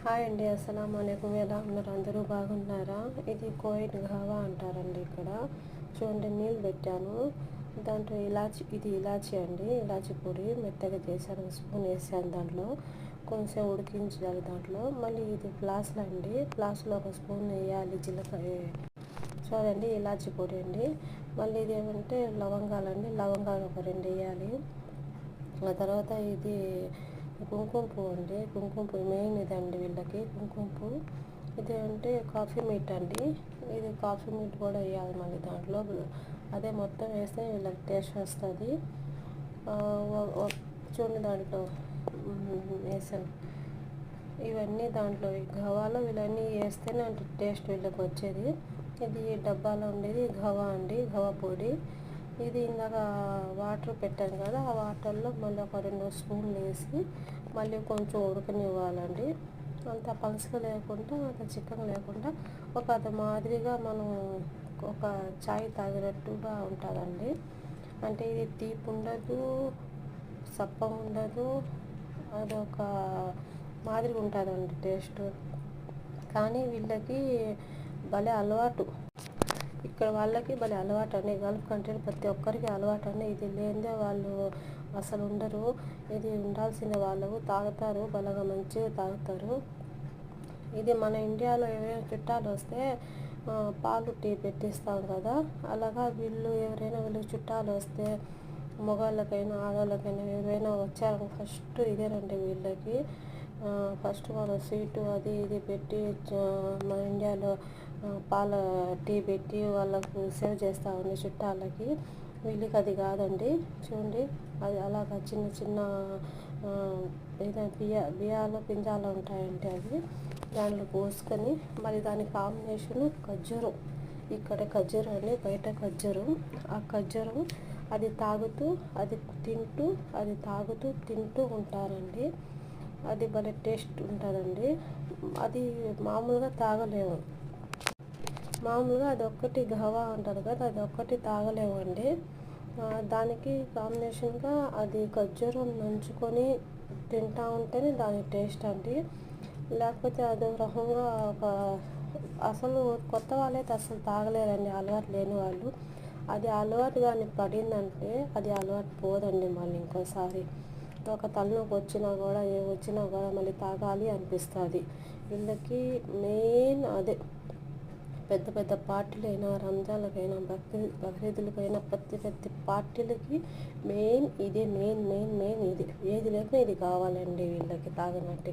Hi అండి, అస్సలం వాలేకుమ్. ఎలా ఉన్నారు? అందరూ బాగున్నారా? ఇది కోయిట్ ఘావా అంటారండి. ఇక్కడ చూడండి, నీళ్ళు పెట్టాను. దాంట్లో ఇలాచి అండి, ఇలాచి పొడి మెత్తగా చేశాను. స్పూన్ వేసాను. దాంట్లో కొంచెం ఉడికించాలి. దాంట్లో మళ్ళీ ఇది ఫ్లాస్లో అండి, ఫ్లాస్లో ఒక స్పూన్ వేయాలి. జీలకర్ర చూడండి, ఇలాచి పొడి అండి. మళ్ళీ ఇది ఏమంటే లవంగాలండి, లవంగాలు ఒక 2 వేయాలి. ఆ తర్వాత ఇది కుంకుమ పువ్వు అండి, కుంకుమ పువ్వు మెయిన్ ఇదండి వీళ్ళకి. కుంకుమ పువ్వు ఇది అంటే కాఫీ మీట్ అండి, ఇది కాఫీ మీట్ కూడా వేయాలి మళ్ళీ దాంట్లో. అదే మొత్తం వేస్తే వీళ్ళకి టేస్ట్ వస్తుంది. చూడండి, దాంట్లో వేసాను ఇవన్నీ. దాంట్లో ఘవాలో వీళ్ళన్నీ వేస్తేనే అంటే టేస్ట్ వీళ్ళకి వచ్చేది. ఇది డబ్బాలో ఉండేది ఘవా అండి, ఘవా పొడి. ఇది ఇందాక వాటర్ పెట్టాను కదా, ఆ వాటర్లో మళ్ళీ ఒక 2 స్పూన్లు వేసి మళ్ళీ కొంచెం ఉడకనివ్వాలండి. అంత పలుసుగా లేకుండా, అంత చిక్కగా లేకుండా ఒక అది మాదిరిగా మనం ఒక చాయ్ తాగినట్టుగా ఉంటుందండి. అంటే ఇది తీపి ఉండదు, సప్పం ఉండదు, అదొక మాదిరిగా ఉంటుందండి టేస్ట్. కానీ వీళ్ళకి భలే అలవాటు, ఇక్కడ వాళ్ళకి భలే అలవాటు అండి. గల్ఫ్ కంట్రీ ప్రతి ఒక్కరికి అలవాటు అండి. ఇది లేనిదే వాళ్ళు అసలు ఉండరు. ఇది ఉండాల్సిందే. వాళ్ళు తాగుతారు, బలగా మంచిగా తాగుతారు. ఇది మన ఇండియాలో ఎవరైనా చుట్టాలు వస్తే పాలు టీ పెట్టిస్తాం కదా, అలాగా వీళ్ళు చుట్టాలు వస్తే మగవాళ్ళకైనా ఆడవాళ్ళకైనా ఎవరైనా వచ్చారు ఫస్ట్ ఇదేనండి వీళ్ళకి. ఫస్ట్ మనం స్వీటు అది ఇది పెట్టి మన ఇండియాలో పాల టీ పెట్టి వాళ్ళకు సేవ్ చేస్తూ ఉంది చుట్టాలకి. వీళ్ళకి అది కాదండి. చూడండి, అది అలాగా చిన్న చిన్న ఏదైనా బియ్యాలు పింజాలు ఉంటాయంటే అవి దాంట్లో పోసుకొని మళ్ళీ దాని కాంబినేషను ఖర్జూరం. ఇక్కడ ఖర్జూరం అండి, బయట ఖర్జూరం. ఆ ఖర్జూరం అది తాగుతూ అది తింటూ, అది తాగుతూ తింటూ ఉంటారండి. అది భలే టేస్ట్ ఉంటుందండి. అది మామూలుగా తాగలేము. మామూలుగా అది ఒక్కటి ఘవా అంటారు కదా, అది ఒక్కటి తాగలేమండి. దానికి కాంబినేషన్గా అది ఖర్జూరం నంచుకొని తింటూ ఉంటేనే దాని టేస్ట్ అండి. లేకపోతే అదో రకంగా అసలు కొత్త వాళ్ళైతే అసలు తాగలేరండి, అలవాటు లేని వాళ్ళు. అది అలవాటు కానీ పడిందంటే అది అలవాటు పోదండి. మళ్ళీ ఇంకోసారి ఒక తలనొప్పి వచ్చినా కూడా వచ్చినా కూడా మళ్ళీ తాగాలి అనిపిస్తుంది. వీళ్ళకి మెయిన్ అదే. పెద్ద పెద్ద పార్టీలైనా, రంజాన్లకైనా, బక్రీదులకైనా, ప్రతి పార్టీలకి మెయిన్ ఇదే. మెయిన్ ఇది ఏది లేకపోతే ఇది కావాలండి వీళ్ళకి తాగినట్టు.